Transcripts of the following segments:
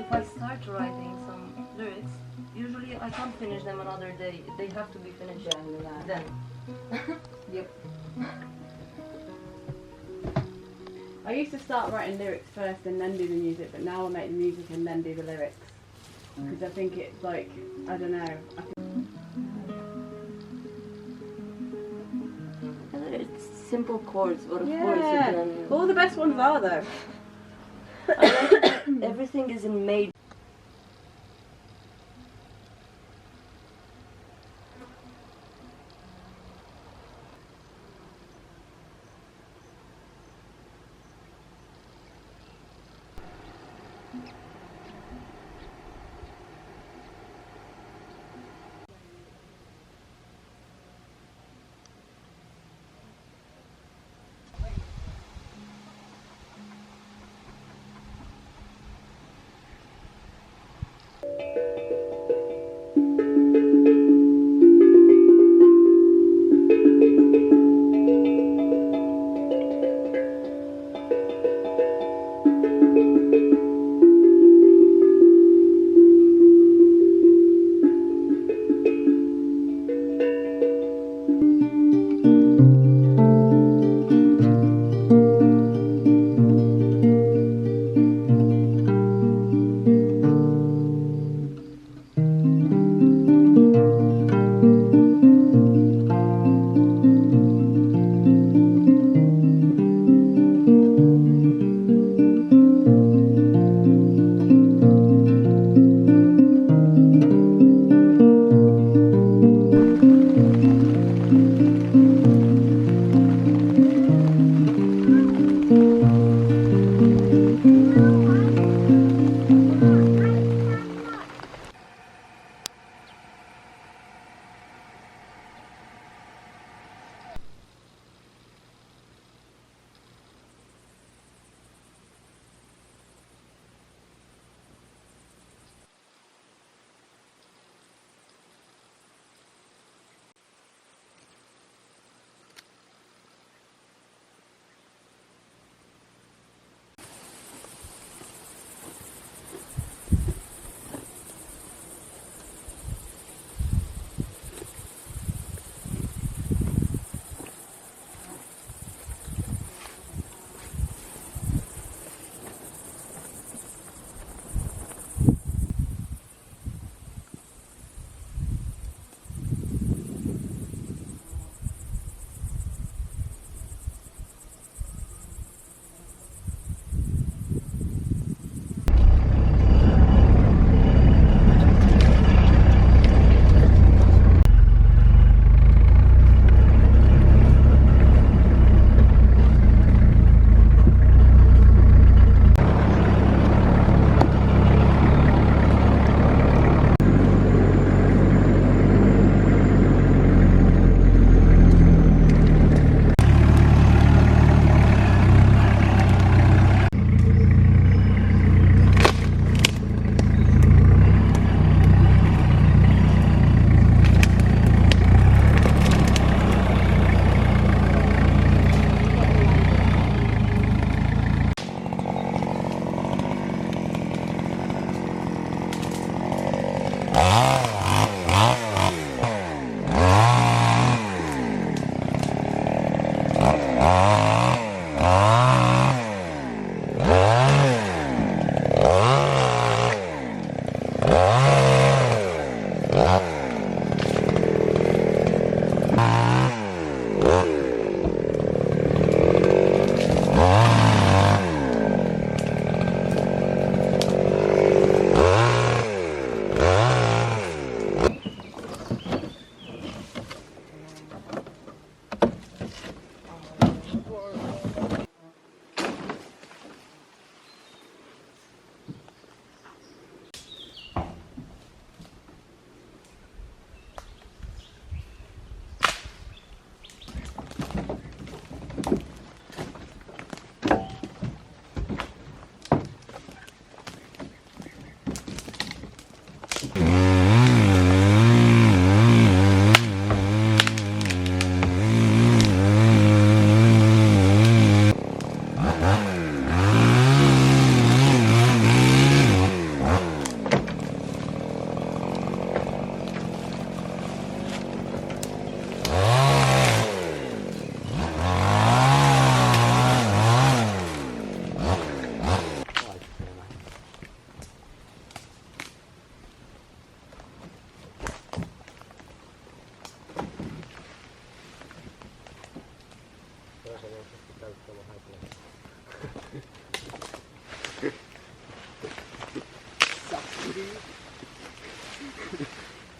if I start writing some lyrics, usually I can't finish them another day. They have to be finished then. Yep. I used to start writing lyrics first and then do the music, but now I make the music and then do the lyrics. Because I think it's like, I don't know. It's simple chords, but of course you Yeah, can... all the best ones are though. I like that everything is in major.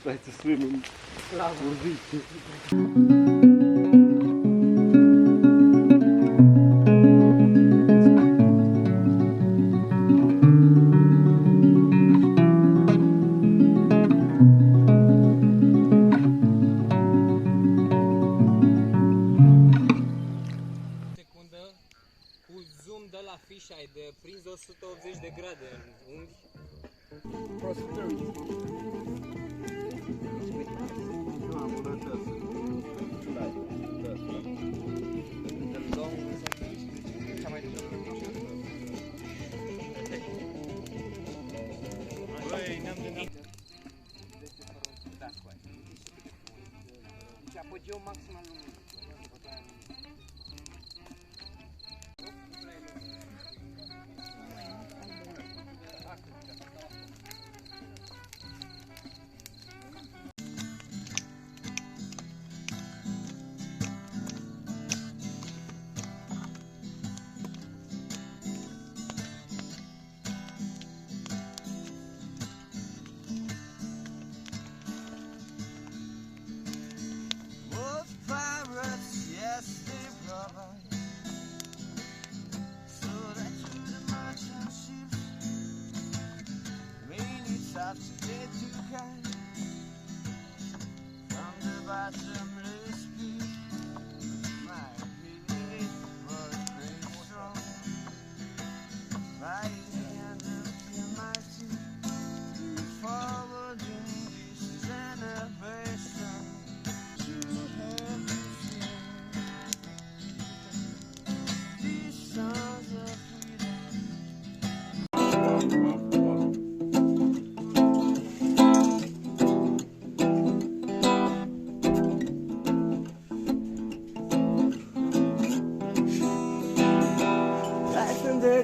Try to swim in Urvici. Cu zoom de la fiș ai de prins 180 de grade în unghi. Deci apogeu maxim al luminii.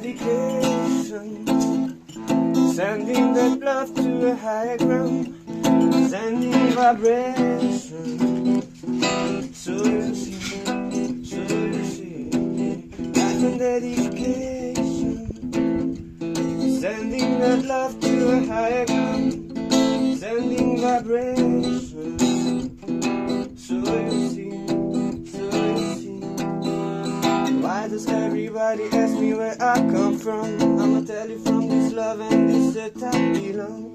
Dedication, sending that love to a higher ground, sending vibration. So you see, life and dedication, sending that love to a higher ground, sending vibration. So you see. Why does everybody ask me where I come from? I'ma tell you from this love and this that I belong.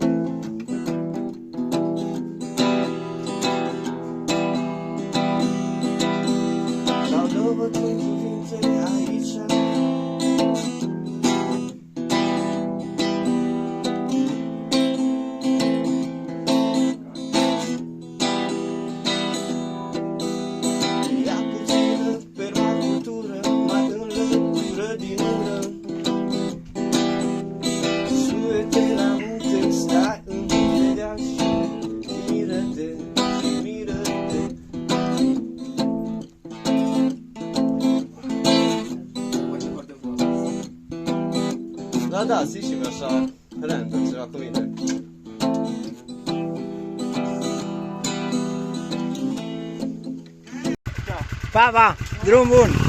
Sau două trei cuvinte aici. Da, zici-mi așa, random, ceva cu mine. Pa, pa, drum bun!